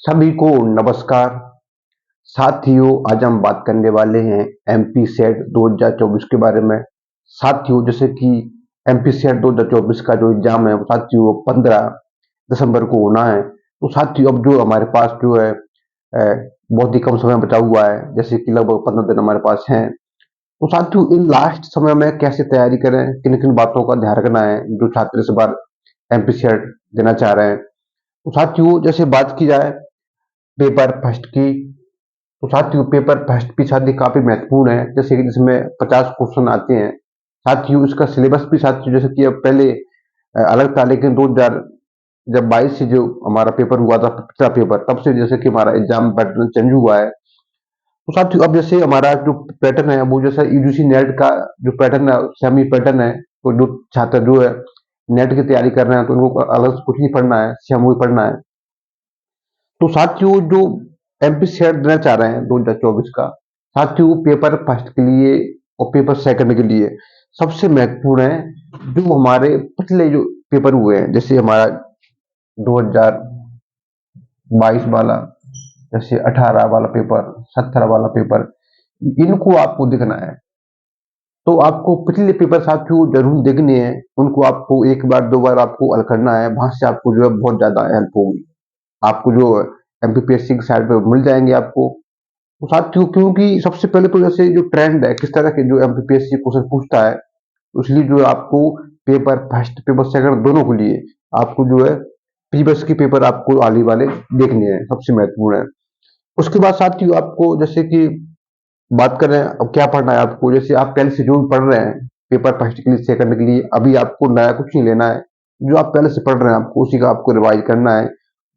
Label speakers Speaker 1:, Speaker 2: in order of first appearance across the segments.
Speaker 1: सभी को नमस्कार। साथियों, आज हम बात करने वाले हैं एमपी सेट 2024 के बारे में। साथियों, जैसे कि एमपी सेट 2024 का जो एग्जाम है वो साथियों 15 दिसंबर को होना है। तो साथियों, अब जो हमारे पास जो है बहुत ही कम समय बचा हुआ है, जैसे कि लगभग 15 दिन हमारे पास हैं। तो साथियों, इन लास्ट समय में कैसे तैयारी करें, किन किन बातों का ध्यान रखना है जो छात्र इस बार एमपी सेट देना चाह रहे हैं। तो साथियों, जैसे बात की जाए पेपर फर्स्ट की, तो साथियों पेपर फर्स्ट की साथी काफी महत्वपूर्ण है, जैसे कि जिसमें 50 क्वेश्चन आते हैं। साथियों, इसका सिलेबस भी साथियों जैसे कि अब पहले अलग था, लेकिन 2000 जब 22 से जो हमारा पेपर हुआ था, पिछला पेपर, तब से जैसे कि हमारा एग्जाम पैटर्न चेंज हुआ है। तो साथियों, अब जैसे हमारा जो पैटर्न है वो जैसा यूजीसी नेट का जो पैटर्न है, सेमी पैटर्न है। तो जो छात्र जो है नेट की तैयारी कर रहे हैं, तो उनको अलग से कुछ नहीं पढ़ना है, सेम ही पढ़ना है। तो साथियों, जो एमपी सेट देना चाह रहे हैं 2024 का, साथियों पेपर फर्स्ट के लिए और पेपर सेकंड के लिए सबसे महत्वपूर्ण है जो हमारे पिछले जो पेपर हुए हैं, जैसे हमारा 2022 वाला, जैसे 18 वाला पेपर, 17 वाला पेपर, इनको आपको देखना है। तो आपको पिछले पेपर साथियों जरूर देखने हैं, उनको आपको एक बार दो बार आपको हल करना है, वहां से आपको जो है बहुत ज्यादा हेल्प होगी। आपको जो एमपीपीएससी की साइड पे मिल जाएंगे आपको। तो साथियों, क्योंकि सबसे पहले तो जैसे जो ट्रेंड है किस तरह के जो एमपीपीएससी क्वेश्चन पूछता है, तो इसलिए जो है आपको पेपर फर्स्ट पेपर सेकंड दोनों के लिए आपको जो है प्रीवियस के पेपर आपको आने वाले देखने हैं, सबसे महत्वपूर्ण है। उसके बाद साथियों, आपको जैसे कि बात करें अब क्या पढ़ना है आपको, जैसे आप पहले से जो भी पढ़ रहे हैं पेपर फर्स्ट के लिए सेकंड के लिए, अभी आपको नया कुछ नहीं लेना है। जो आप पहले से पढ़ रहे हैं आपको उसी का आपको रिवाइज करना है।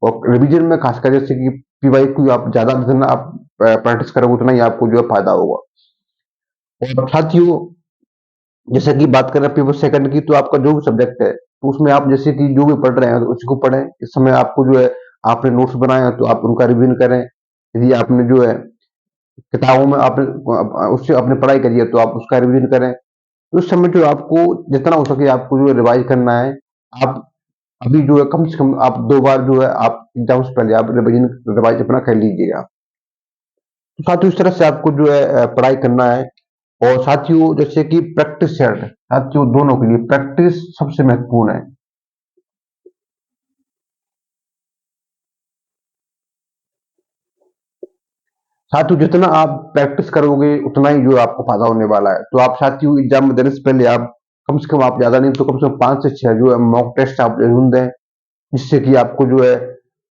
Speaker 1: और रिवीजन में खासकर जैसे कि पीवाई को आप ज्यादा जितना आप प्रैक्टिस करोगे उतना ही आपको जो है फायदा होगा। और साथियों, जैसे कि बात करें पेपर सेकंड की, तो आपका जो भी सब्जेक्ट है तो उसमें आप जैसे कि जो भी पढ़ रहे हैं तो उसी को पढ़ें। इस समय आपको जो है आपने नोट्स बनाए हैं तो आप उनका रिवीजन करें। यदि आपने जो है किताबों में आपने उससे आपने पढ़ाई करी है तो आप उसका रिवीजन करें। तो उस समय जो आपको जितना हो सके आपको जो रिवाइज करना है। आप अभी जो है कम से कम आप दो बार जो है आप एग्जाम से पहले आप रिवीजन रिवाइज अपना कर लीजिएगा। तो साथियों, इस तरह से आपको जो है पढ़ाई करना है। और साथियों, जैसे कि प्रैक्टिस सेट, साथियों दोनों के लिए प्रैक्टिस सबसे महत्वपूर्ण है। साथियों, जितना आप प्रैक्टिस करोगे उतना ही जो आपको फायदा होने वाला है। तो आप साथियों एग्जाम में देने से पहले आप कम से कम, आप ज्यादा नहीं तो कम से कम 5 से 6 जो है मॉक टेस्ट आप जरूर दें, जिससे कि आपको जो है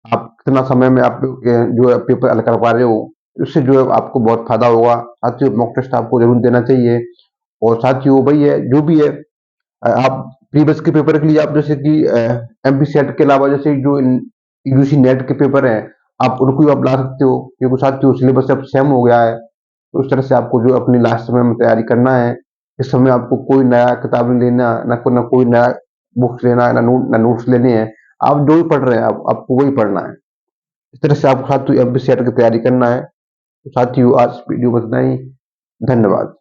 Speaker 1: आप कितना समय में आप जो है पेपर हल करवा रहे हो, उससे जो है आपको बहुत फायदा होगा। साथियों, मॉक टेस्ट आपको जरूर देना चाहिए। और साथियों वही है जो भी है, आप प्रीवियस के पेपर के लिए आप जैसे कि एमपी सेट के अलावा जैसे जो यूजीसी नेट के पेपर हैं, आप उनको भी आप ला सकते हो, क्योंकि साथियों सिलेबस अब सेम हो गया है। तो इस तरह से आपको जो अपनी लास्ट समय में तैयारी करना है। इस समय आपको कोई नया किताब नहीं लेना, ना कोई नया बुक्स लेना है, ना नोट्स लेने हैं। आप जो भी पढ़ रहे हैं आपको वही पढ़ना है। इस तरह से आपको साथियों एमपी सेट की तैयारी करना है। तो साथियों, आज वीडियो बस इतना ही। धन्यवाद।